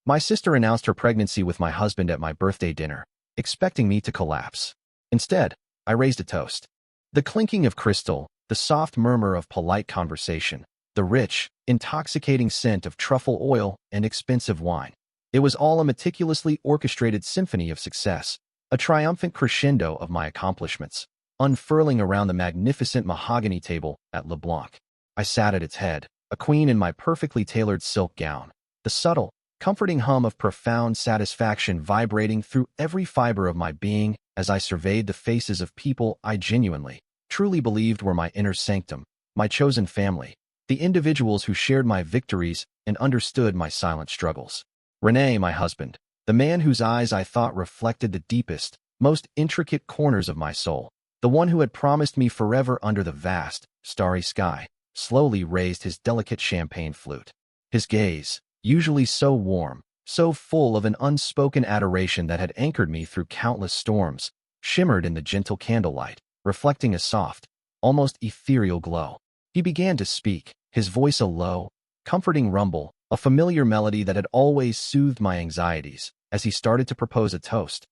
My sister announced her pregnancy with my husband at my birthday dinner, expecting me to collapse. Instead, I raised a toast. The clinking of crystal, the soft murmur of polite conversation, the rich, intoxicating scent of truffle oil and expensive wine. It was all a meticulously orchestrated symphony of success, a triumphant crescendo of my accomplishments, unfurling around the magnificent mahogany table at LeBlanc. I sat at its head, a queen in my perfectly tailored silk gown, the subtle, comforting hum of profound satisfaction vibrating through every fiber of my being as I surveyed the faces of people I genuinely, truly believed were my inner sanctum, my chosen family, the individuals who shared my victories and understood my silent struggles. René, my husband, the man whose eyes I thought reflected the deepest, most intricate corners of my soul, the one who had promised me forever under the vast, starry sky, slowly raised his delicate champagne flute. His gaze, usually so warm, so full of an unspoken adoration that had anchored me through countless storms, shimmered in the gentle candlelight, reflecting a soft, almost ethereal glow. He began to speak, his voice a low, comforting rumble, a familiar melody that had always soothed my anxieties, as he started to propose a toast,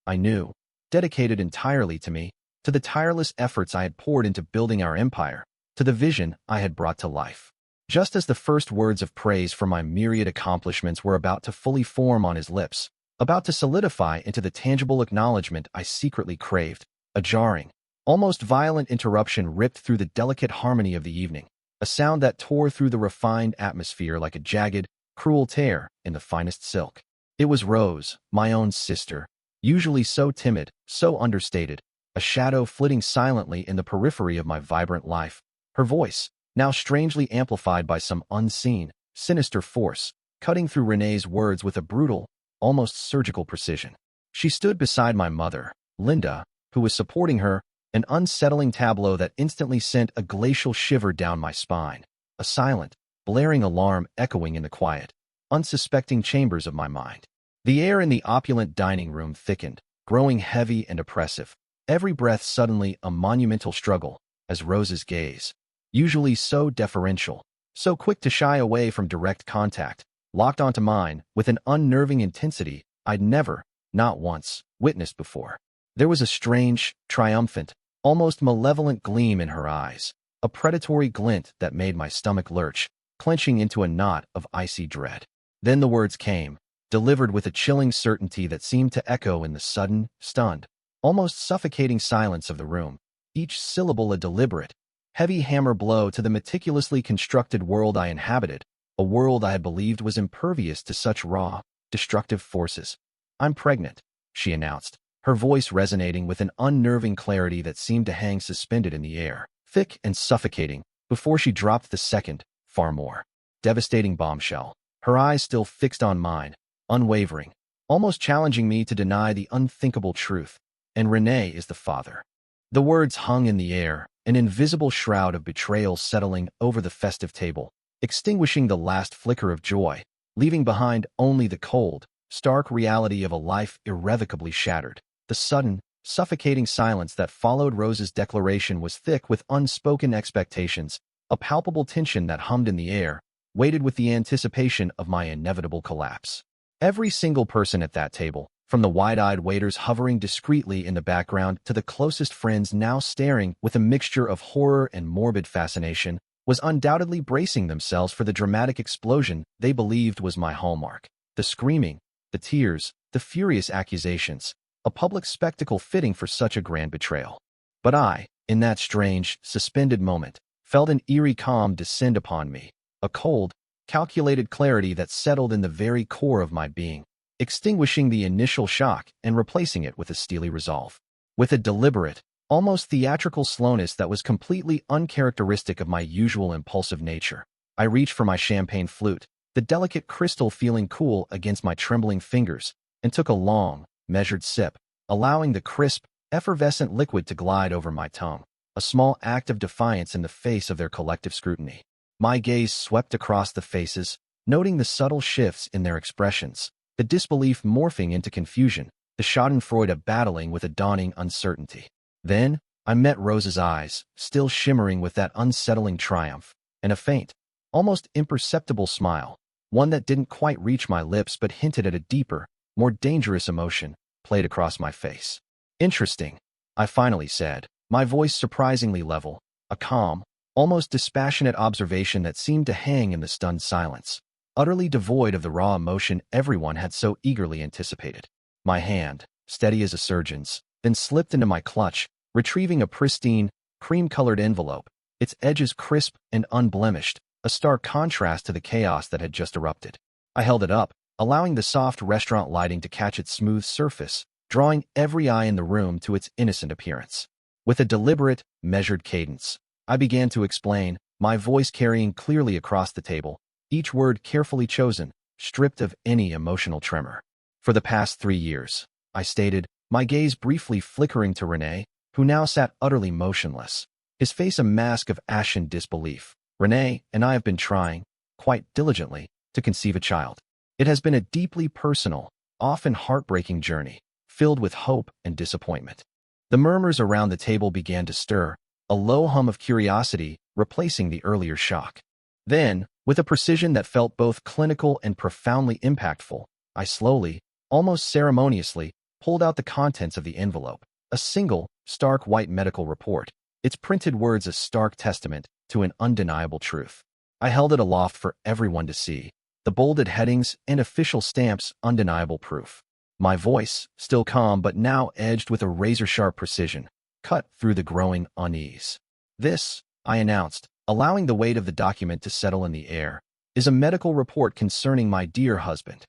I knew, dedicated entirely to me, to the tireless efforts I had poured into building our empire, to the vision I had brought to life. Just as the first words of praise for my myriad accomplishments were about to fully form on his lips, about to solidify into the tangible acknowledgement I secretly craved, a jarring, almost violent interruption ripped through the delicate harmony of the evening, a sound that tore through the refined atmosphere like a jagged, cruel tear in the finest silk. It was Rose, my own sister, usually so timid, so understated, a shadow flitting silently in the periphery of my vibrant life. Her voice, now strangely amplified by some unseen, sinister force, cutting through René's words with a brutal, almost surgical precision. She stood beside my mother, Linda, who was supporting her, an unsettling tableau that instantly sent a glacial shiver down my spine, a silent, blaring alarm echoing in the quiet, unsuspecting chambers of my mind. The air in the opulent dining room thickened, growing heavy and oppressive, every breath suddenly a monumental struggle, as Rose's gaze, usually so deferential, so quick to shy away from direct contact, locked onto mine with an unnerving intensity I'd never, not once, witnessed before. There was a strange, triumphant, almost malevolent gleam in her eyes, a predatory glint that made my stomach lurch, clenching into a knot of icy dread. Then the words came, delivered with a chilling certainty that seemed to echo in the sudden, stunned, almost suffocating silence of the room, each syllable a deliberate, heavy hammer blow to the meticulously constructed world I inhabited, a world I had believed was impervious to such raw, destructive forces. "I'm pregnant," she announced, her voice resonating with an unnerving clarity that seemed to hang suspended in the air, thick and suffocating, before she dropped the second, far more devastating bombshell, her eyes still fixed on mine, unwavering, almost challenging me to deny the unthinkable truth. "And René is the father." The words hung in the air, an invisible shroud of betrayal settling over the festive table, extinguishing the last flicker of joy, leaving behind only the cold, stark reality of a life irrevocably shattered. The sudden, suffocating silence that followed Rose's declaration was thick with unspoken expectations, a palpable tension that hummed in the air, weighted with the anticipation of my inevitable collapse. Every single person at that table, from the wide-eyed waiters hovering discreetly in the background to the closest friends now staring with a mixture of horror and morbid fascination, was undoubtedly bracing themselves for the dramatic explosion they believed was my hallmark. The screaming, the tears, the furious accusations, a public spectacle fitting for such a grand betrayal. But I, in that strange, suspended moment, felt an eerie calm descend upon me, a cold, calculated clarity that settled in the very core of my being, extinguishing the initial shock and replacing it with a steely resolve. With a deliberate, almost theatrical slowness that was completely uncharacteristic of my usual impulsive nature, I reached for my champagne flute, the delicate crystal feeling cool against my trembling fingers, and took a long, measured sip, allowing the crisp, effervescent liquid to glide over my tongue, a small act of defiance in the face of their collective scrutiny. My gaze swept across the faces, noting the subtle shifts in their expressions, the disbelief morphing into confusion, the schadenfreude battling with a dawning uncertainty. Then, I met Rose's eyes, still shimmering with that unsettling triumph, and a faint, almost imperceptible smile, one that didn't quite reach my lips but hinted at a deeper, more dangerous emotion, played across my face. Interesting, I finally said, my voice surprisingly level, a calm, almost dispassionate observation that seemed to hang in the stunned silence, utterly devoid of the raw emotion everyone had so eagerly anticipated. My hand, steady as a surgeon's, then slipped into my clutch, retrieving a pristine, cream-colored envelope, its edges crisp and unblemished, a stark contrast to the chaos that had just erupted. I held it up, allowing the soft restaurant lighting to catch its smooth surface, drawing every eye in the room to its innocent appearance. With a deliberate, measured cadence, I began to explain, my voice carrying clearly across the table, each word carefully chosen, stripped of any emotional tremor. For the past 3 years, I stated, my gaze briefly flickering to Rene, who now sat utterly motionless, his face a mask of ashen disbelief. Rene and I have been trying, quite diligently, to conceive a child. It has been a deeply personal, often heartbreaking journey, filled with hope and disappointment. The murmurs around the table began to stir, a low hum of curiosity replacing the earlier shock. Then, with a precision that felt both clinical and profoundly impactful, I slowly, almost ceremoniously, pulled out the contents of the envelope, a single, stark white medical report, its printed words a stark testament to an undeniable truth. I held it aloft for everyone to see, the bolded headings and official stamps undeniable proof. My voice, still calm but now edged with a razor-sharp precision, cut through the growing unease. This, I announced, allowing the weight of the document to settle in the air, is a medical report concerning my dear husband.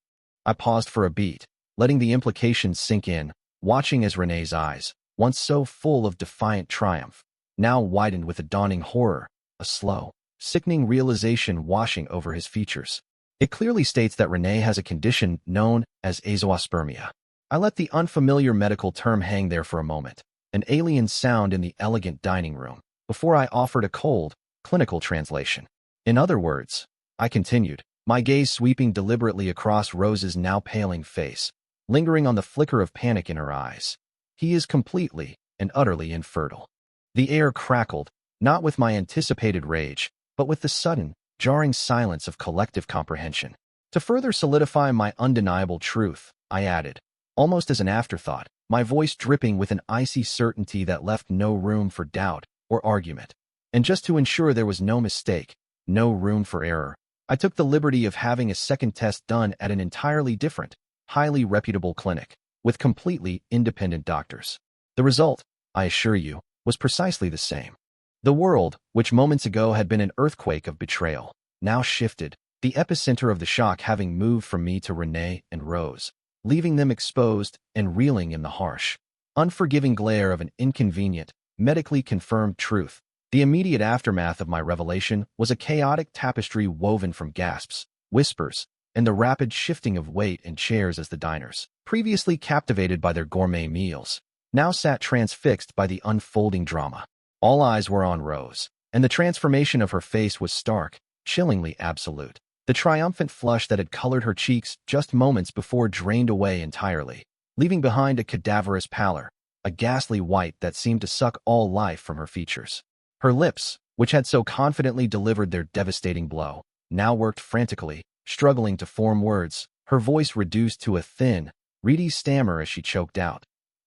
I paused for a beat, letting the implications sink in, watching as Rene's eyes, once so full of defiant triumph, now widened with a dawning horror, a slow, sickening realization washing over his features. It clearly states that Rene has a condition known as azoospermia. I let the unfamiliar medical term hang there for a moment, an alien sound in the elegant dining room, before I offered a cold, clinical translation. In other words, I continued, my gaze sweeping deliberately across Rose's now paling face, lingering on the flicker of panic in her eyes. He is completely and utterly infertile. The air crackled, not with my anticipated rage, but with the sudden, jarring silence of collective comprehension. To further solidify my undeniable truth, I added, almost as an afterthought, my voice dripping with an icy certainty that left no room for doubt or argument. And just to ensure there was no mistake, no room for error, I took the liberty of having a second test done at an entirely different, highly reputable clinic, with completely independent doctors. The result, I assure you, was precisely the same. The world, which moments ago had been an earthquake of betrayal, now shifted, the epicenter of the shock having moved from me to Rene and Rose, leaving them exposed and reeling in the harsh, unforgiving glare of an inconvenient, medically confirmed truth. The immediate aftermath of my revelation was a chaotic tapestry woven from gasps, whispers, and the rapid shifting of weight and chairs as the diners, previously captivated by their gourmet meals, now sat transfixed by the unfolding drama. All eyes were on Rose, and the transformation of her face was stark, chillingly absolute. The triumphant flush that had colored her cheeks just moments before drained away entirely, leaving behind a cadaverous pallor, a ghastly white that seemed to suck all life from her features. Her lips, which had so confidently delivered their devastating blow, now worked frantically, struggling to form words, her voice reduced to a thin, reedy stammer as she choked out.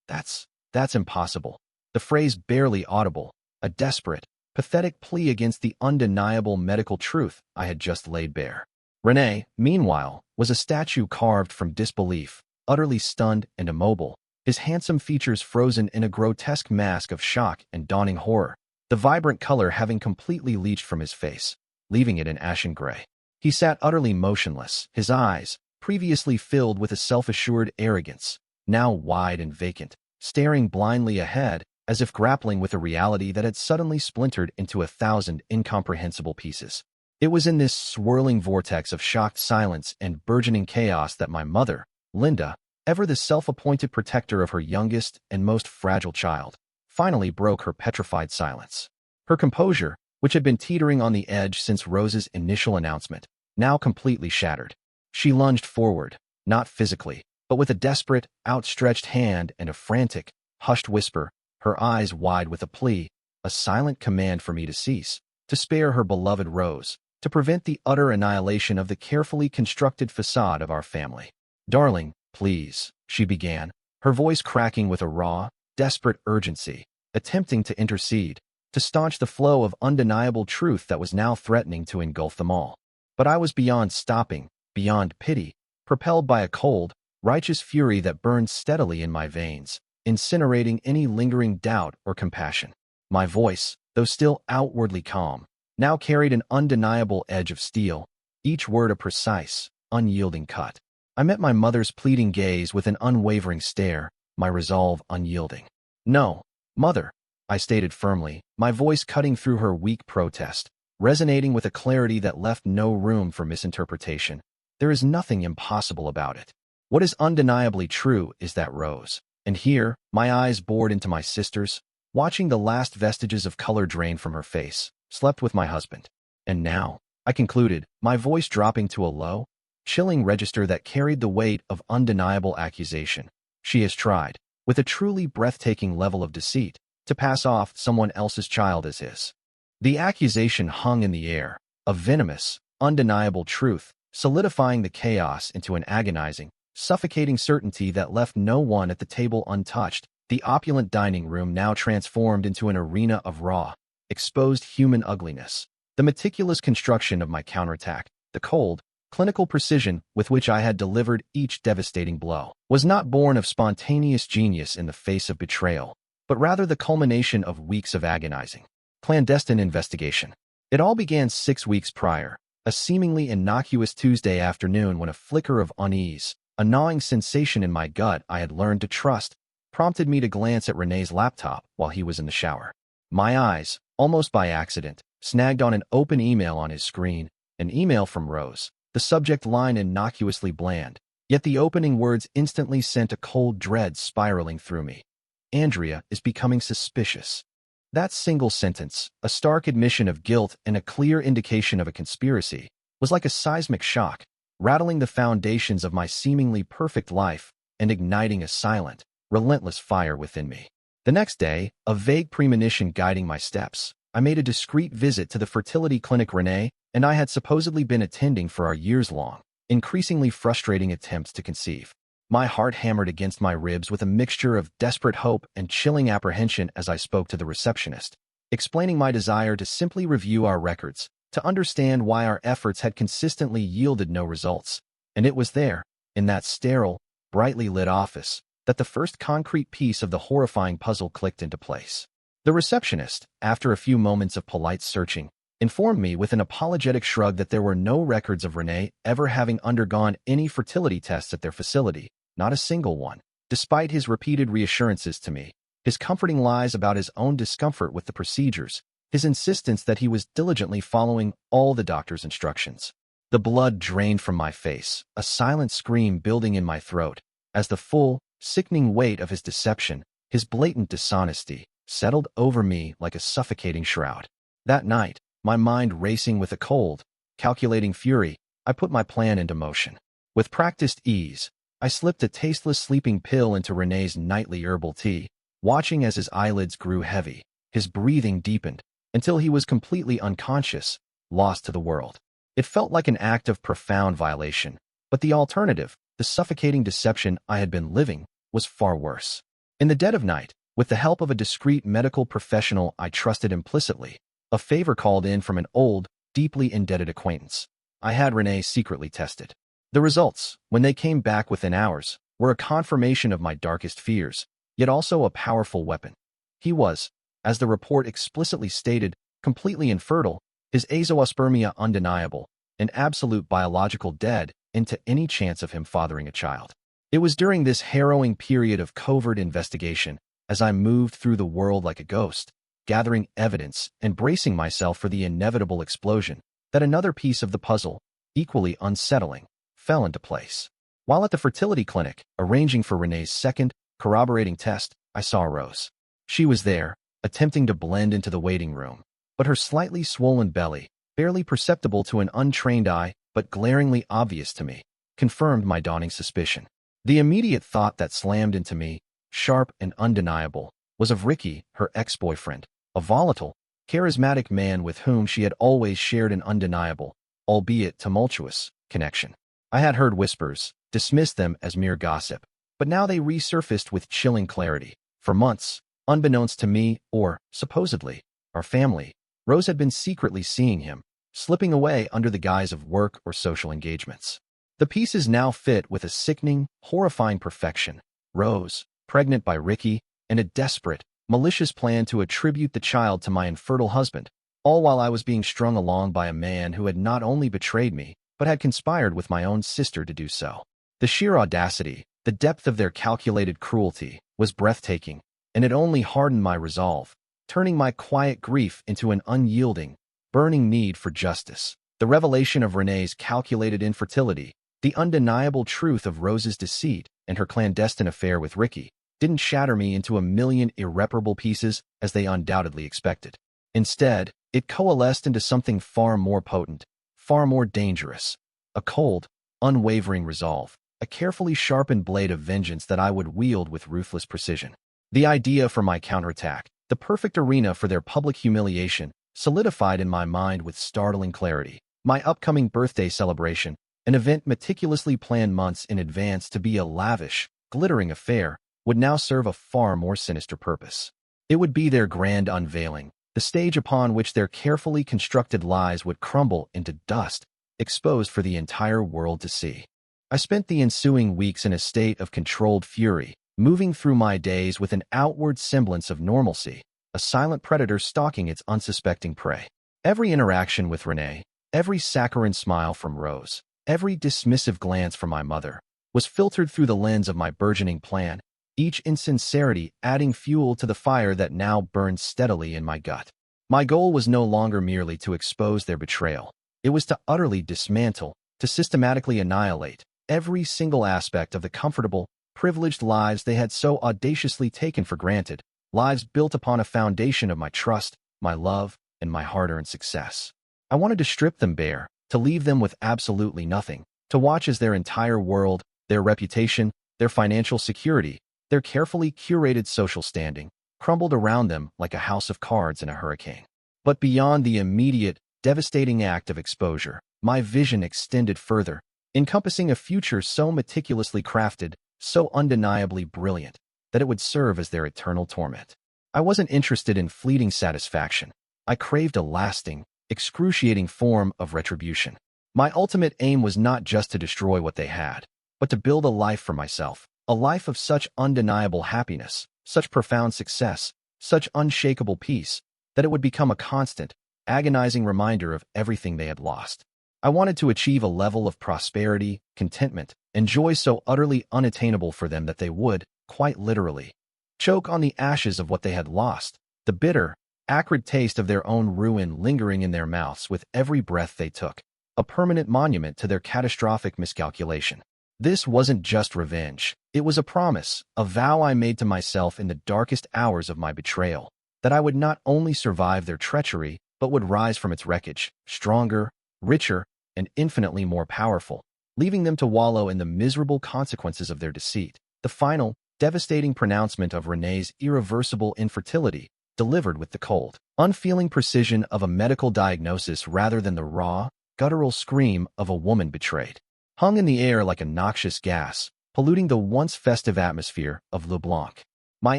That's impossible. The phrase barely audible, a desperate, pathetic plea against the undeniable medical truth I had just laid bare. Rene, meanwhile, was a statue carved from disbelief, utterly stunned and immobile, his handsome features frozen in a grotesque mask of shock and dawning horror, the vibrant color having completely leached from his face, leaving it an ashen gray. He sat utterly motionless, his eyes, previously filled with a self-assured arrogance, now wide and vacant, staring blindly ahead, as if grappling with a reality that had suddenly splintered into 1,000 incomprehensible pieces. It was in this swirling vortex of shocked silence and burgeoning chaos that my mother, Linda, ever the self-appointed protector of her youngest and most fragile child, finally broke her petrified silence. Her composure, which had been teetering on the edge since Rose's initial announcement, now completely shattered. She lunged forward, not physically, but with a desperate, outstretched hand and a frantic, hushed whisper, her eyes wide with a plea, a silent command for me to cease, to spare her beloved Rose, to prevent the utter annihilation of the carefully constructed facade of our family. "Darling, please," she began, her voice cracking with a raw, desperate urgency, attempting to intercede, to staunch the flow of undeniable truth that was now threatening to engulf them all. But I was beyond stopping, beyond pity, propelled by a cold, righteous fury that burned steadily in my veins, incinerating any lingering doubt or compassion. My voice, though still outwardly calm, now carried an undeniable edge of steel, each word a precise, unyielding cut. I met my mother's pleading gaze with an unwavering stare, my resolve unyielding. "No, Mother," I stated firmly, my voice cutting through her weak protest, resonating with a clarity that left no room for misinterpretation. "There is nothing impossible about it. What is undeniably true is that Rose," and here, my eyes bored into my sister's, watching the last vestiges of color drain from her face, "slept with my husband. And now," I concluded, my voice dropping to a low, chilling register that carried the weight of undeniable accusation, "she has tried, with a truly breathtaking level of deceit, to pass off someone else's child as his." The accusation hung in the air, a venomous, undeniable truth, solidifying the chaos into an agonizing, suffocating certainty that left no one at the table untouched, the opulent dining room now transformed into an arena of raw, exposed human ugliness. The meticulous construction of my counterattack, the cold, clinical precision with which I had delivered each devastating blow, was not born of spontaneous genius in the face of betrayal, but rather the culmination of weeks of agonizing, clandestine investigation. It all began 6 weeks prior, a seemingly innocuous Tuesday afternoon when a flicker of unease, a gnawing sensation in my gut I had learned to trust, prompted me to glance at René's laptop while he was in the shower. My eyes, almost by accident, snagged on an open email on his screen, an email from Rose, the subject line innocuously bland, yet the opening words instantly sent a cold dread spiraling through me. "Andrea is becoming suspicious." That single sentence, a stark admission of guilt and a clear indication of a conspiracy, was like a seismic shock, rattling the foundations of my seemingly perfect life and igniting a silent, relentless fire within me. The next day, a vague premonition guiding my steps, I made a discreet visit to the fertility clinic René and I had supposedly been attending for our years-long, increasingly frustrating attempts to conceive. My heart hammered against my ribs with a mixture of desperate hope and chilling apprehension as I spoke to the receptionist, explaining my desire to simply review our records, to understand why our efforts had consistently yielded no results. And it was there, in that sterile, brightly lit office, that the first concrete piece of the horrifying puzzle clicked into place. The receptionist, after a few moments of polite searching, informed me with an apologetic shrug that there were no records of René ever having undergone any fertility tests at their facility, not a single one. Despite his repeated reassurances to me, his comforting lies about his own discomfort with the procedures, his insistence that he was diligently following all the doctor's instructions. The blood drained from my face, a silent scream building in my throat, as the full, sickening weight of his deception, his blatant dishonesty, settled over me like a suffocating shroud. That night, my mind racing with a cold, calculating fury, I put my plan into motion. With practiced ease, I slipped a tasteless sleeping pill into René's nightly herbal tea, watching as his eyelids grew heavy, his breathing deepened, until he was completely unconscious, lost to the world. It felt like an act of profound violation, but the alternative, the suffocating deception I had been living, was far worse. In the dead of night, with the help of a discreet medical professional I trusted implicitly, a favor called in from an old, deeply indebted acquaintance, I had René secretly tested. The results, when they came back within hours, were a confirmation of my darkest fears, yet also a powerful weapon. He was, as the report explicitly stated, completely infertile, his azoospermia undeniable, an absolute biological dead end to any chance of him fathering a child. It was during this harrowing period of covert investigation, as I moved through the world like a ghost, gathering evidence and bracing myself for the inevitable explosion, that another piece of the puzzle, equally unsettling, fell into place. While at the fertility clinic, arranging for René's second, corroborating test, I saw Rose. She was there, attempting to blend into the waiting room, but her slightly swollen belly, barely perceptible to an untrained eye but glaringly obvious to me, confirmed my dawning suspicion. The immediate thought that slammed into me, sharp and undeniable, was of Ricky, her ex-boyfriend, a volatile, charismatic man with whom she had always shared an undeniable, albeit tumultuous, connection. I had heard whispers, dismissed them as mere gossip, but now they resurfaced with chilling clarity. For months, unbeknownst to me, or, supposedly, our family, Rose had been secretly seeing him, slipping away under the guise of work or social engagements. The pieces now fit with a sickening, horrifying perfection. Rose, pregnant by Ricky, and a desperate, malicious plan to attribute the child to my infertile husband, all while I was being strung along by a man who had not only betrayed me, but had conspired with my own sister to do so. The sheer audacity, the depth of their calculated cruelty, was breathtaking, and it only hardened my resolve, turning my quiet grief into an unyielding, burning need for justice. The revelation of Renee's calculated infertility, the undeniable truth of Rose's deceit and her clandestine affair with Ricky, didn't shatter me into a million irreparable pieces as they undoubtedly expected. Instead, it coalesced into something far more potent, far more dangerous. A cold, unwavering resolve, a carefully sharpened blade of vengeance that I would wield with ruthless precision. The idea for my counterattack, the perfect arena for their public humiliation, solidified in my mind with startling clarity. My upcoming birthday celebration, an event meticulously planned months in advance to be a lavish, glittering affair, would now serve a far more sinister purpose. It would be their grand unveiling, the stage upon which their carefully constructed lies would crumble into dust, exposed for the entire world to see. I spent the ensuing weeks in a state of controlled fury, moving through my days with an outward semblance of normalcy, a silent predator stalking its unsuspecting prey. Every interaction with Renee, every saccharine smile from Rose, every dismissive glance from my mother, was filtered through the lens of my burgeoning plan, each insincerity adding fuel to the fire that now burned steadily in my gut. My goal was no longer merely to expose their betrayal. It was to utterly dismantle, to systematically annihilate, every single aspect of the comfortable, privileged lives they had so audaciously taken for granted, lives built upon a foundation of my trust, my love, and my hard-earned success. I wanted to strip them bare, to leave them with absolutely nothing, to watch as their entire world, their reputation, their financial security, their carefully curated social standing, crumbled around them like a house of cards in a hurricane. But beyond the immediate, devastating act of exposure, my vision extended further, encompassing a future so meticulously crafted, so undeniably brilliant, that it would serve as their eternal torment. I wasn't interested in fleeting satisfaction. I craved a lasting, excruciating form of retribution. My ultimate aim was not just to destroy what they had, but to build a life for myself, a life of such undeniable happiness, such profound success, such unshakable peace, that it would become a constant, agonizing reminder of everything they had lost. I wanted to achieve a level of prosperity, contentment, and joy so utterly unattainable for them that they would, quite literally, choke on the ashes of what they had lost, the bitter, acrid taste of their own ruin lingering in their mouths with every breath they took, a permanent monument to their catastrophic miscalculation. This wasn't just revenge. It was a promise, a vow I made to myself in the darkest hours of my betrayal, that I would not only survive their treachery, but would rise from its wreckage, stronger, richer, and infinitely more powerful, leaving them to wallow in the miserable consequences of their deceit. The final, devastating pronouncement of Renee's irreversible infertility, delivered with the cold, unfeeling precision of a medical diagnosis rather than the raw, guttural scream of a woman betrayed, hung in the air like a noxious gas, polluting the once festive atmosphere of LeBlanc. My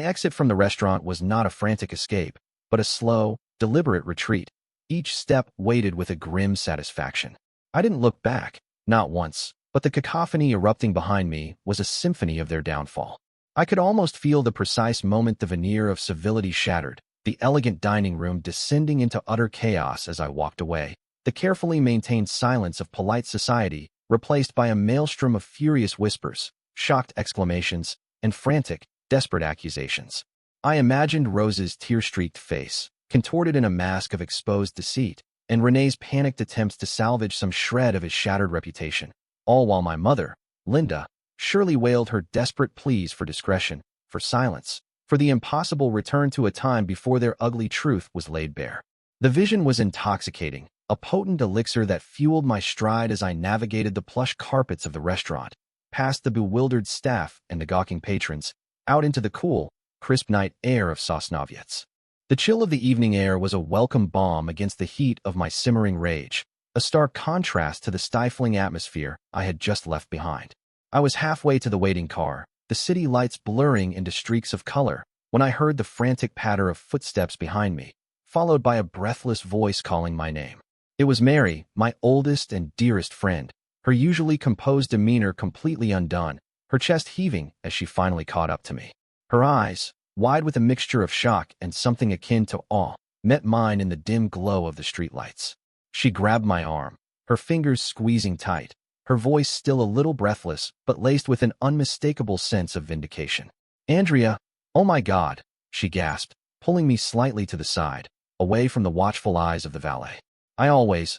exit from the restaurant was not a frantic escape, but a slow, deliberate retreat, each step weighted with a grim satisfaction. I didn't look back, not once, but the cacophony erupting behind me was a symphony of their downfall. I could almost feel the precise moment the veneer of civility shattered, the elegant dining room descending into utter chaos as I walked away, the carefully maintained silence of polite society replaced by a maelstrom of furious whispers, shocked exclamations, and frantic, desperate accusations. I imagined Rose's tear-streaked face, contorted in a mask of exposed deceit, and Renee's panicked attempts to salvage some shred of his shattered reputation, all while my mother, Linda, surely wailed her desperate pleas for discretion, for silence, for the impossible return to a time before their ugly truth was laid bare. The vision was intoxicating, a potent elixir that fueled my stride as I navigated the plush carpets of the restaurant, past the bewildered staff and the gawking patrons, out into the cool, crisp night air of Sosnowiec. The chill of the evening air was a welcome balm against the heat of my simmering rage, a stark contrast to the stifling atmosphere I had just left behind. I was halfway to the waiting car, the city lights blurring into streaks of color, when I heard the frantic patter of footsteps behind me, followed by a breathless voice calling my name. It was Mary, my oldest and dearest friend, her usually composed demeanor completely undone, her chest heaving as she finally caught up to me. Her eyes, wide with a mixture of shock and something akin to awe, met mine in the dim glow of the streetlights. She grabbed my arm, her fingers squeezing tight, her voice still a little breathless but laced with an unmistakable sense of vindication. "Andrea, oh my God," she gasped, pulling me slightly to the side, away from the watchful eyes of the valet. I always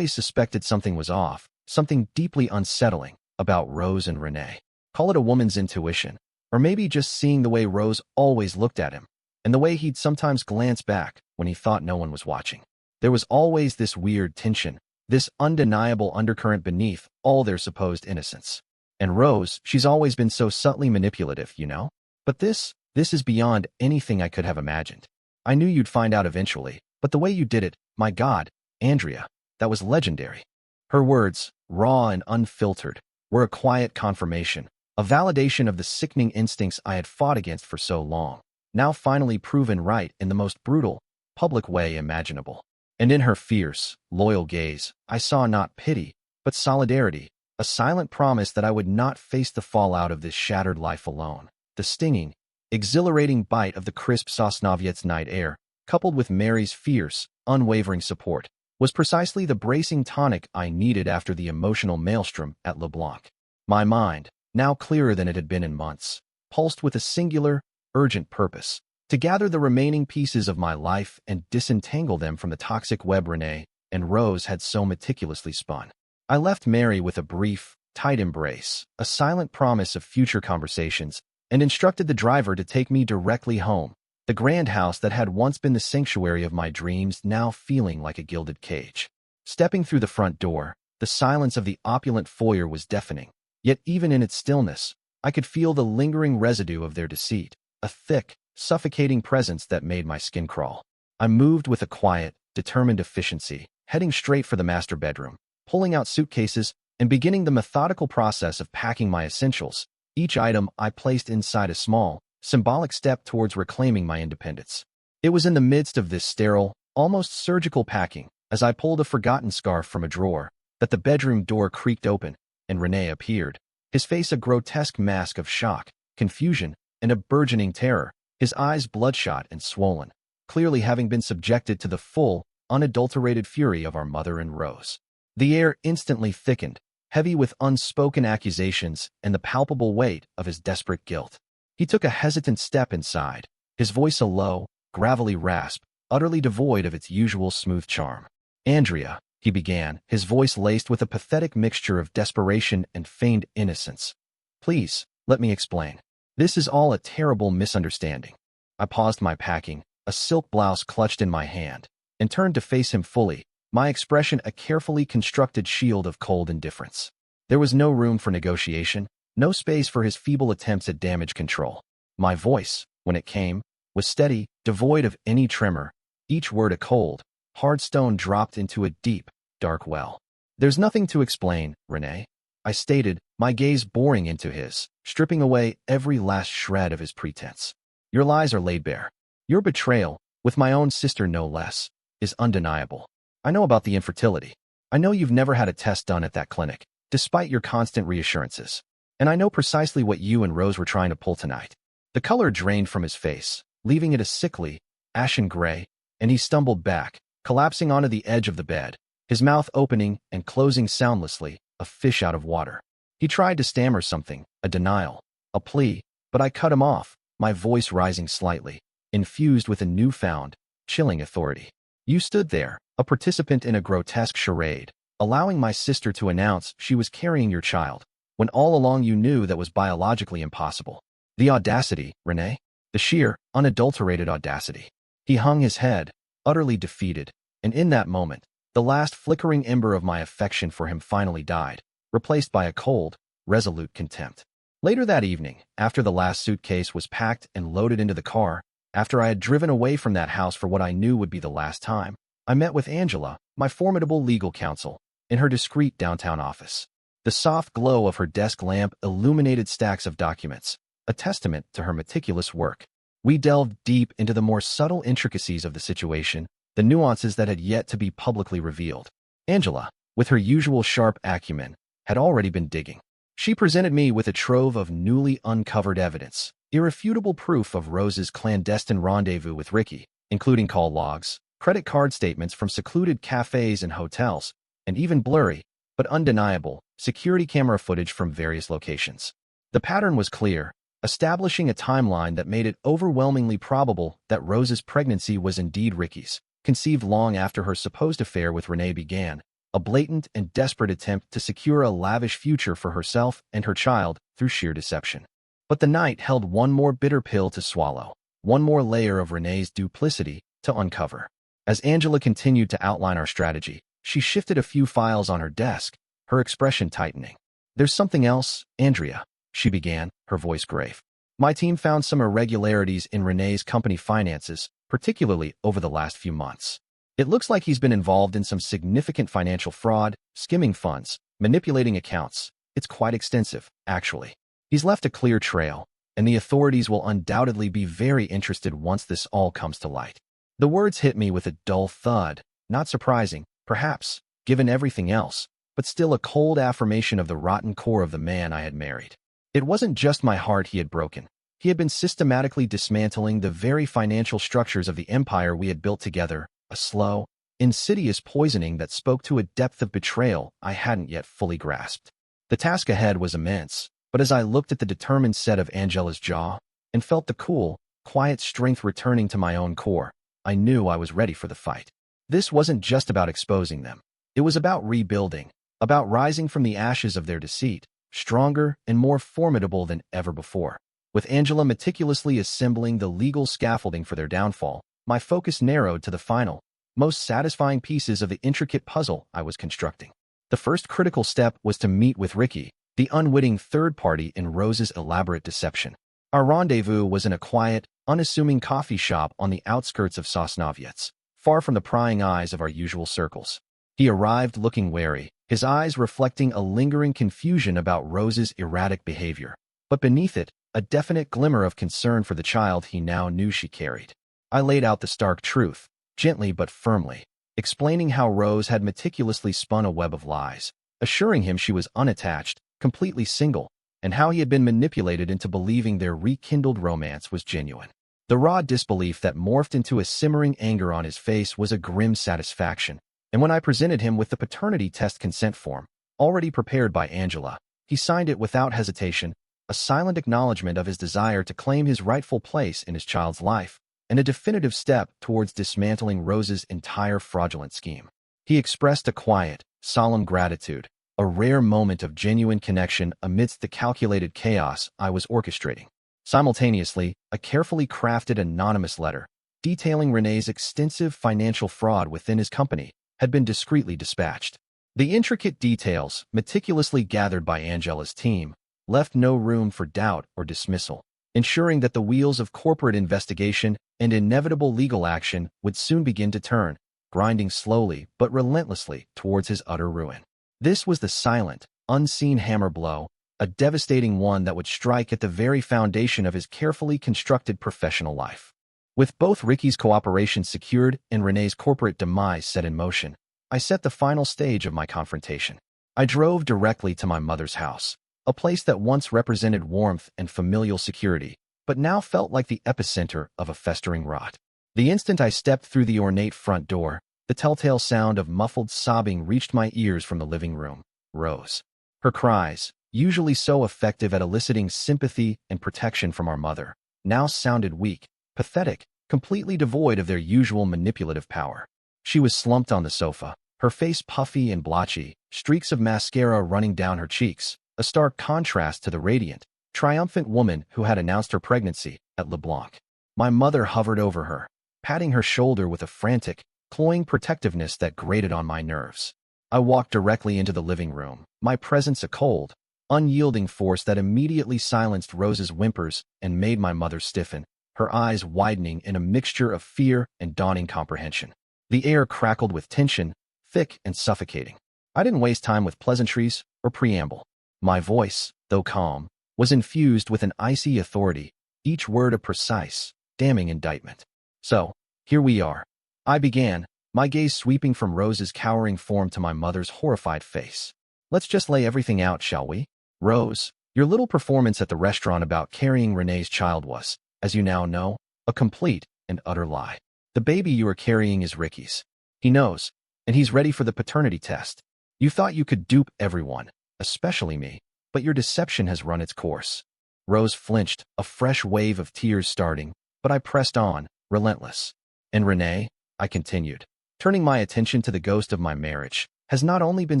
suspected something was off, something deeply unsettling about Rose and Renee. Call it a woman's intuition, or maybe just seeing the way Rose always looked at him, and the way he'd sometimes glance back when he thought no one was watching. There was always this weird tension, this undeniable undercurrent beneath all their supposed innocence. And Rose, she's always been so subtly manipulative, you know? But this is beyond anything I could have imagined. I knew you'd find out eventually, but the way you did it, my God, Andrea, that was legendary. Her words, raw and unfiltered, were a quiet confirmation, a validation of the sickening instincts I had fought against for so long, now finally proven right in the most brutal, public way imaginable. And in her fierce, loyal gaze, I saw not pity, but solidarity, a silent promise that I would not face the fallout of this shattered life alone. The stinging, exhilarating bite of the crisp Sosnowiec night air, coupled with Mary's fierce, unwavering support, was precisely the bracing tonic I needed after the emotional maelstrom at LeBlanc. My mind, now clearer than it had been in months, pulsed with a singular, urgent purpose: to gather the remaining pieces of my life and disentangle them from the toxic web Renee and Rose had so meticulously spun. I left Mary with a brief, tight embrace, a silent promise of future conversations, and instructed the driver to take me directly home, the grand house that had once been the sanctuary of my dreams now feeling like a gilded cage. Stepping through the front door, the silence of the opulent foyer was deafening, yet even in its stillness, I could feel the lingering residue of their deceit, a thick, suffocating presence that made my skin crawl. I moved with a quiet, determined efficiency, heading straight for the master bedroom, pulling out suitcases and beginning the methodical process of packing my essentials, each item I placed inside a small, symbolic step towards reclaiming my independence. It was in the midst of this sterile, almost surgical packing, as I pulled a forgotten scarf from a drawer, that the bedroom door creaked open, and Renee appeared, his face a grotesque mask of shock, confusion, and a burgeoning terror, his eyes bloodshot and swollen, clearly having been subjected to the full, unadulterated fury of our mother and Rose. The air instantly thickened, heavy with unspoken accusations and the palpable weight of his desperate guilt. He took a hesitant step inside, his voice a low, gravelly rasp, utterly devoid of its usual smooth charm. "Andrea," he began, his voice laced with a pathetic mixture of desperation and feigned innocence. "Please, let me explain. This is all a terrible misunderstanding." I paused my packing, a silk blouse clutched in my hand, and turned to face him fully, my expression a carefully constructed shield of cold indifference. There was no room for negotiation, no space for his feeble attempts at damage control. My voice, when it came, was steady, devoid of any tremor, each word a cold, hard stone dropped into a deep, dark well. "There's nothing to explain, Renee," I stated, my gaze boring into his, stripping away every last shred of his pretense. "Your lies are laid bare. Your betrayal, with my own sister no less, is undeniable. I know about the infertility. I know you've never had a test done at that clinic, despite your constant reassurances. And I know precisely what you and Rose were trying to pull tonight." The color drained from his face, leaving it a sickly, ashen gray, and he stumbled back, collapsing onto the edge of the bed, his mouth opening and closing soundlessly, a fish out of water. He tried to stammer something, a denial, a plea, but I cut him off, my voice rising slightly, infused with a newfound, chilling authority. "You stood there, a participant in a grotesque charade, allowing my sister to announce she was carrying your child, when all along you knew that was biologically impossible. The audacity, Renee, the sheer, unadulterated audacity." He hung his head, utterly defeated, and in that moment, the last flickering ember of my affection for him finally died, replaced by a cold, resolute contempt. Later that evening, after the last suitcase was packed and loaded into the car, After I had driven away from that house for what I knew would be the last time, I met with Angela, my formidable legal counsel, in her discreet downtown office. The soft glow of her desk lamp illuminated stacks of documents, a testament to her meticulous work. We delved deep into the more subtle intricacies of the situation, the nuances that had yet to be publicly revealed. Angela, with her usual sharp acumen, had already been digging. She presented me with a trove of newly uncovered evidence, irrefutable proof of Rose's clandestine rendezvous with Ricky, including call logs, credit card statements from secluded cafes and hotels, and even blurry, but undeniable, security camera footage from various locations. The pattern was clear, establishing a timeline that made it overwhelmingly probable that Rose's pregnancy was indeed Ricky's, conceived long after her supposed affair with Renee began, a blatant and desperate attempt to secure a lavish future for herself and her child through sheer deception. But the night held one more bitter pill to swallow, one more layer of Renee's duplicity to uncover. As Angela continued to outline our strategy, she shifted a few files on her desk, her expression tightening. "There's something else, Andrea," she began, her voice grave. "My team found some irregularities in Renee's company finances, particularly over the last few months. It looks like he's been involved in some significant financial fraud, skimming funds, manipulating accounts. It's quite extensive, actually. He's left a clear trail, and the authorities will undoubtedly be very interested once this all comes to light." The words hit me with a dull thud, not surprising, perhaps, given everything else, but still a cold affirmation of the rotten core of the man I had married. It wasn't just my heart he had broken. He had been systematically dismantling the very financial structures of the empire we had built together, a slow, insidious poisoning that spoke to a depth of betrayal I hadn't yet fully grasped. The task ahead was immense, but as I looked at the determined set of Angela's jaw and felt the cool, quiet strength returning to my own core, I knew I was ready for the fight. This wasn't just about exposing them. It was about rebuilding, about rising from the ashes of their deceit, stronger and more formidable than ever before. With Angela meticulously assembling the legal scaffolding for their downfall, my focus narrowed to the final, most satisfying pieces of the intricate puzzle I was constructing. The first critical step was to meet with Ricky, the unwitting third party in Rose's elaborate deception. Our rendezvous was in a quiet, unassuming coffee shop on the outskirts of Sosnowiec, far from the prying eyes of our usual circles. He arrived looking wary, his eyes reflecting a lingering confusion about Rose's erratic behavior, but beneath it, a definite glimmer of concern for the child he now knew she carried. I laid out the stark truth, gently but firmly, explaining how Rose had meticulously spun a web of lies, assuring him she was unattached, completely single, and how he had been manipulated into believing their rekindled romance was genuine. The raw disbelief that morphed into a simmering anger on his face was a grim satisfaction, and when I presented him with the paternity test consent form, already prepared by Angela, he signed it without hesitation, a silent acknowledgement of his desire to claim his rightful place in his child's life, and a definitive step towards dismantling Rose's entire fraudulent scheme. He expressed a quiet, solemn gratitude, a rare moment of genuine connection amidst the calculated chaos I was orchestrating. Simultaneously, a carefully crafted anonymous letter, detailing Renee's extensive financial fraud within his company, had been discreetly dispatched. The intricate details, meticulously gathered by Angela's team, left no room for doubt or dismissal, ensuring that the wheels of corporate investigation and inevitable legal action would soon begin to turn, grinding slowly but relentlessly towards his utter ruin. This was the silent, unseen hammer blow, a devastating one that would strike at the very foundation of his carefully constructed professional life. With both Ricky's cooperation secured and Renee's corporate demise set in motion, I set the final stage of my confrontation. I drove directly to my mother's house, a place that once represented warmth and familial security, but now felt like the epicenter of a festering rot. The instant I stepped through the ornate front door, the telltale sound of muffled sobbing reached my ears from the living room. Rose. Her cries, usually so effective at eliciting sympathy and protection from our mother, now sounded weak, pathetic, completely devoid of their usual manipulative power. She was slumped on the sofa, her face puffy and blotchy, streaks of mascara running down her cheeks, a stark contrast to the radiant, triumphant woman who had announced her pregnancy at LeBlanc. My mother hovered over her, patting her shoulder with a frantic, cloying protectiveness that grated on my nerves. I walked directly into the living room, my presence a cold, unyielding force that immediately silenced Rose's whimpers and made my mother stiffen, her eyes widening in a mixture of fear and dawning comprehension. The air crackled with tension, thick and suffocating. I didn't waste time with pleasantries or preamble. My voice, though calm, was infused with an icy authority, each word a precise, damning indictment. So, here we are. I began, my gaze sweeping from Rose's cowering form to my mother's horrified face. Let's just lay everything out, shall we? Rose, your little performance at the restaurant about carrying Renee's child was, as you now know, a complete and utter lie. The baby you are carrying is Ricky's. He knows, and he's ready for the paternity test. You thought you could dupe everyone, especially me, but your deception has run its course. Rose flinched, a fresh wave of tears starting, but I pressed on, relentless. And Renee, I continued, turning my attention to the ghost of my marriage, has not only been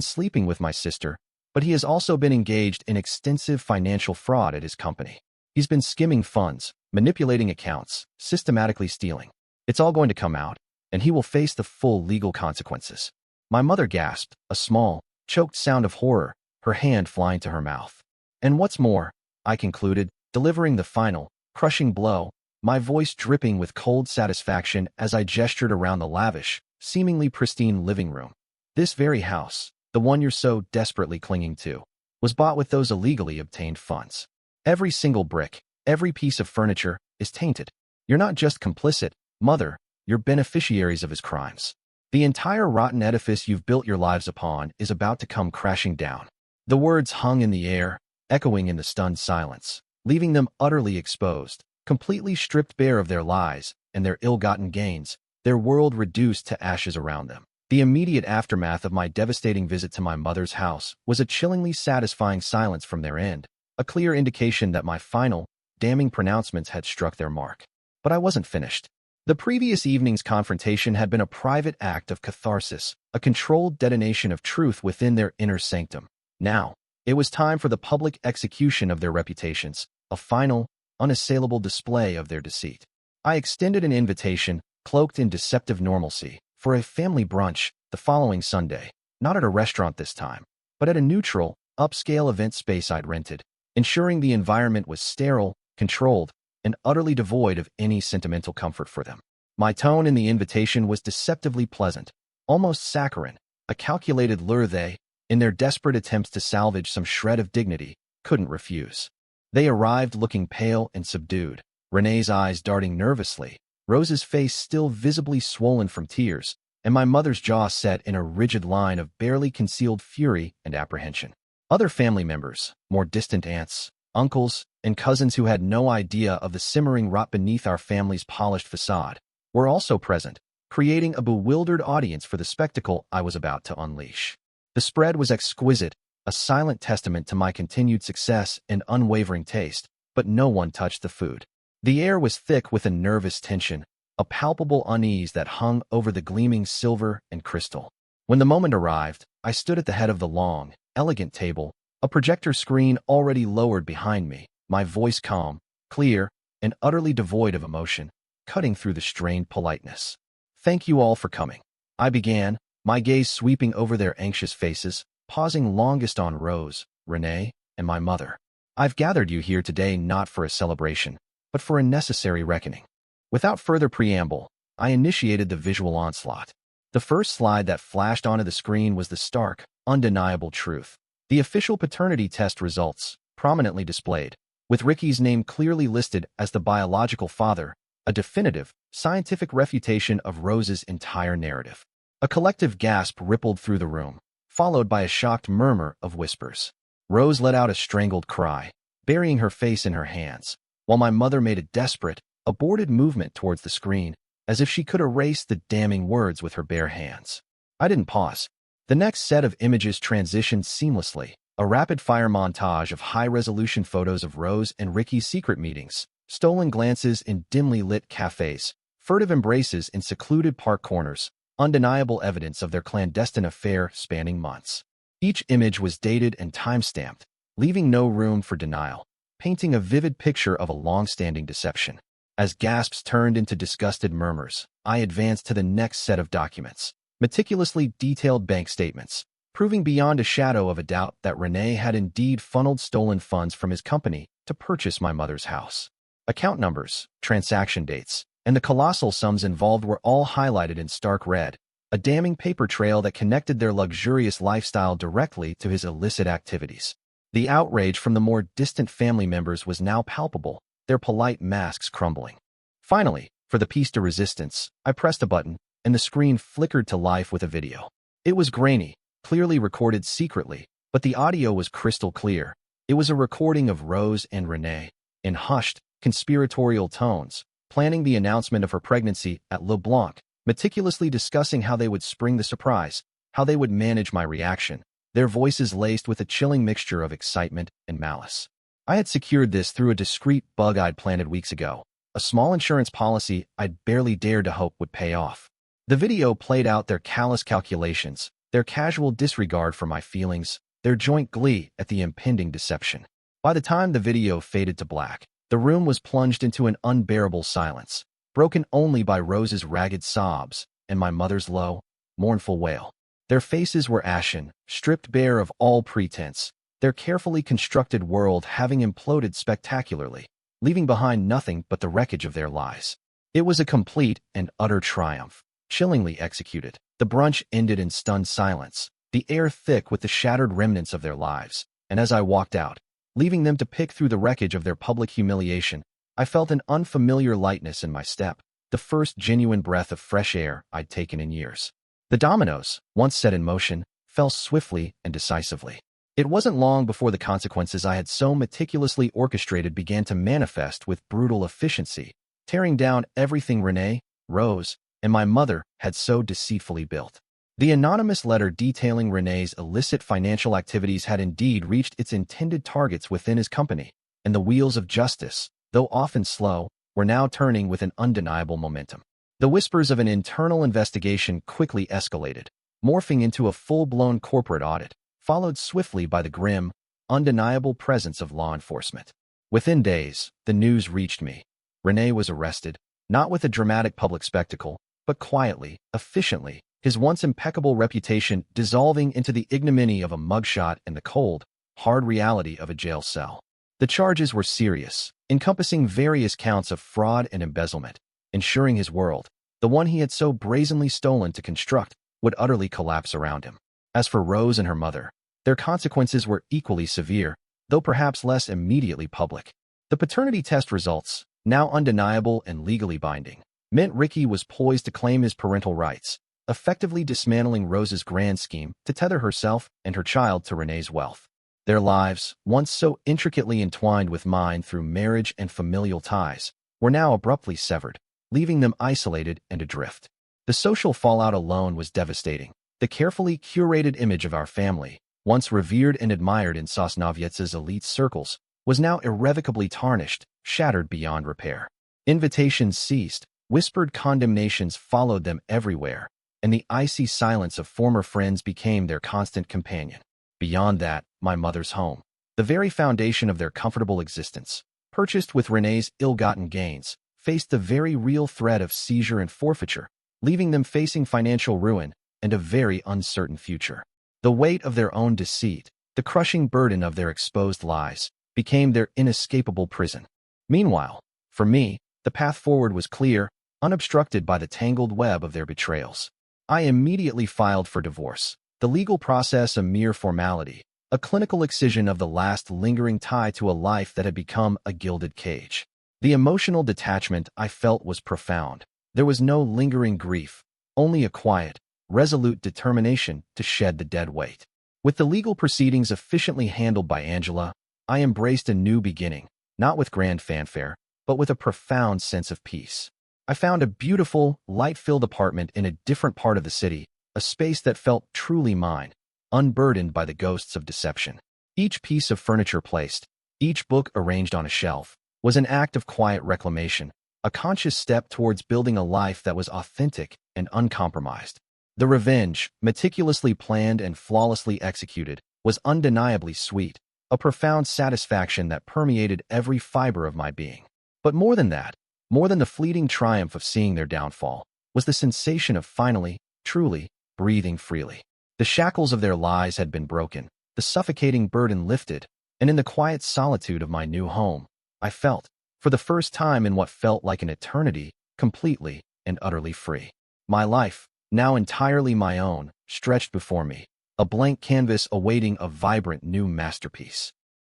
sleeping with my sister, but he has also been engaged in extensive financial fraud at his company. He's been skimming funds, manipulating accounts, systematically stealing. It's all going to come out, and he will face the full legal consequences. My mother gasped, a small, choked sound of horror, her hand flying to her mouth. And what's more, I concluded, delivering the final, crushing blow, my voice dripping with cold satisfaction as I gestured around the lavish, seemingly pristine living room. This very house, the one you're so desperately clinging to, was bought with those illegally obtained funds. Every single brick, every piece of furniture, is tainted. You're not just complicit, Mother, you're beneficiaries of his crimes. The entire rotten edifice you've built your lives upon is about to come crashing down. The words hung in the air, echoing in the stunned silence, leaving them utterly exposed, completely stripped bare of their lies and their ill-gotten gains, their world reduced to ashes around them. The immediate aftermath of my devastating visit to my mother's house was a chillingly satisfying silence from their end, a clear indication that my final, damning pronouncements had struck their mark. But I wasn't finished. The previous evening's confrontation had been a private act of catharsis, a controlled detonation of truth within their inner sanctum. Now, it was time for the public execution of their reputations, a final, unassailable display of their deceit. I extended an invitation, cloaked in deceptive normalcy, for a family brunch the following Sunday, not at a restaurant this time, but at a neutral, upscale event space I'd rented, ensuring the environment was sterile, controlled, and utterly devoid of any sentimental comfort for them. My tone in the invitation was deceptively pleasant, almost saccharine, a calculated lure they, in their desperate attempts to salvage some shred of dignity, couldn't refuse. They arrived looking pale and subdued, Renee's eyes darting nervously, Rose's face still visibly swollen from tears, and my mother's jaw set in a rigid line of barely concealed fury and apprehension. Other family members, more distant aunts, uncles, and cousins who had no idea of the simmering rot beneath our family's polished facade, were also present, creating a bewildered audience for the spectacle I was about to unleash. The spread was exquisite, a silent testament to my continued success and unwavering taste, but no one touched the food. The air was thick with a nervous tension, a palpable unease that hung over the gleaming silver and crystal. When the moment arrived, I stood at the head of the long, elegant table, a projector screen already lowered behind me, my voice calm, clear, and utterly devoid of emotion, cutting through the strained politeness. Thank you all for coming. I began, my gaze sweeping over their anxious faces, pausing longest on Rose, Renee, and my mother. I've gathered you here today not for a celebration, but for a necessary reckoning. Without further preamble, I initiated the visual onslaught. The first slide that flashed onto the screen was the stark, undeniable truth. The official paternity test results, prominently displayed, with Ricky's name clearly listed as the biological father, a definitive, scientific refutation of Rose's entire narrative. A collective gasp rippled through the room, followed by a shocked murmur of whispers. Rose let out a strangled cry, burying her face in her hands, while my mother made a desperate, aborted movement towards the screen, as if she could erase the damning words with her bare hands. I didn't pause. The next set of images transitioned seamlessly, a rapid-fire montage of high-resolution photos of Rose and Ricky's secret meetings, stolen glances in dimly lit cafes, furtive embraces in secluded park corners, undeniable evidence of their clandestine affair spanning months. Each image was dated and time-stamped, leaving no room for denial, painting a vivid picture of a long-standing deception. As gasps turned into disgusted murmurs, I advanced to the next set of documents, meticulously detailed bank statements, proving beyond a shadow of a doubt that Renee had indeed funneled stolen funds from his company to purchase my mother's house. Account numbers, transaction dates, and the colossal sums involved were all highlighted in stark red, a damning paper trail that connected their luxurious lifestyle directly to his illicit activities. The outrage from the more distant family members was now palpable, their polite masks crumbling. Finally, for the piece de resistance, I pressed a button, and the screen flickered to life with a video. It was grainy, clearly recorded secretly, but the audio was crystal clear. It was a recording of Rose and Renee, in hushed, conspiratorial tones, planning the announcement of her pregnancy at LeBlanc, meticulously discussing how they would spring the surprise, how they would manage my reaction, their voices laced with a chilling mixture of excitement and malice. I had secured this through a discreet bug I'd planted weeks ago, a small insurance policy I'd barely dared to hope would pay off. The video played out their callous calculations, their casual disregard for my feelings, their joint glee at the impending deception. By the time the video faded to black, the room was plunged into an unbearable silence, broken only by Rose's ragged sobs and my mother's low, mournful wail. Their faces were ashen, stripped bare of all pretense, their carefully constructed world having imploded spectacularly, leaving behind nothing but the wreckage of their lies. It was a complete and utter triumph, chillingly executed. The brunch ended in stunned silence, the air thick with the shattered remnants of their lives, and as I walked out, leaving them to pick through the wreckage of their public humiliation, I felt an unfamiliar lightness in my step, the first genuine breath of fresh air I'd taken in years. The dominoes, once set in motion, fell swiftly and decisively. It wasn't long before the consequences I had so meticulously orchestrated began to manifest with brutal efficiency, tearing down everything Renee, Rose, and my mother had so deceitfully built. The anonymous letter detailing Renee's illicit financial activities had indeed reached its intended targets within his company, and the wheels of justice, though often slow, were now turning with an undeniable momentum. The whispers of an internal investigation quickly escalated, morphing into a full-blown corporate audit, followed swiftly by the grim, undeniable presence of law enforcement. Within days, the news reached me. Renee was arrested, not with a dramatic public spectacle, but quietly, efficiently, his once impeccable reputation dissolving into the ignominy of a mugshot and the cold, hard reality of a jail cell. The charges were serious, encompassing various counts of fraud and embezzlement, ensuring his world, the one he had so brazenly stolen to construct, would utterly collapse around him. As for Rose and her mother, their consequences were equally severe, though perhaps less immediately public. The paternity test results, now undeniable and legally binding, meant Ricky was poised to claim his parental rights, effectively dismantling Rose's grand scheme to tether herself and her child to Renee's wealth. Their lives, once so intricately entwined with mine through marriage and familial ties, were now abruptly severed, leaving them isolated and adrift. The social fallout alone was devastating. The carefully curated image of our family, once revered and admired in Sosnowiec's elite circles, was now irrevocably tarnished, shattered beyond repair. Invitations ceased, whispered condemnations followed them everywhere, and the icy silence of former friends became their constant companion. Beyond that, my mother's home, the very foundation of their comfortable existence, purchased with Renee's ill-gotten gains, faced the very real threat of seizure and forfeiture, leaving them facing financial ruin and a very uncertain future. The weight of their own deceit, the crushing burden of their exposed lies, became their inescapable prison. Meanwhile, for me, the path forward was clear, unobstructed by the tangled web of their betrayals. I immediately filed for divorce, the legal process a mere formality, a clinical excision of the last lingering tie to a life that had become a gilded cage. The emotional detachment I felt was profound. There was no lingering grief, only a quiet, resolute determination to shed the dead weight. With the legal proceedings efficiently handled by Angela, I embraced a new beginning, not with grand fanfare, but with a profound sense of peace. I found a beautiful, light-filled apartment in a different part of the city, a space that felt truly mine, unburdened by the ghosts of deception. Each piece of furniture placed, each book arranged on a shelf, was an act of quiet reclamation, a conscious step towards building a life that was authentic and uncompromised. The revenge, meticulously planned and flawlessly executed, was undeniably sweet, a profound satisfaction that permeated every fiber of my being. But more than that, more than the fleeting triumph of seeing their downfall, was the sensation of finally, truly, breathing freely. The shackles of their lies had been broken, the suffocating burden lifted, and in the quiet solitude of my new home, I felt, For the first time in what felt like an eternity, completely and utterly free. My life, now entirely my own, stretched before me, a blank canvas awaiting a vibrant new masterpiece.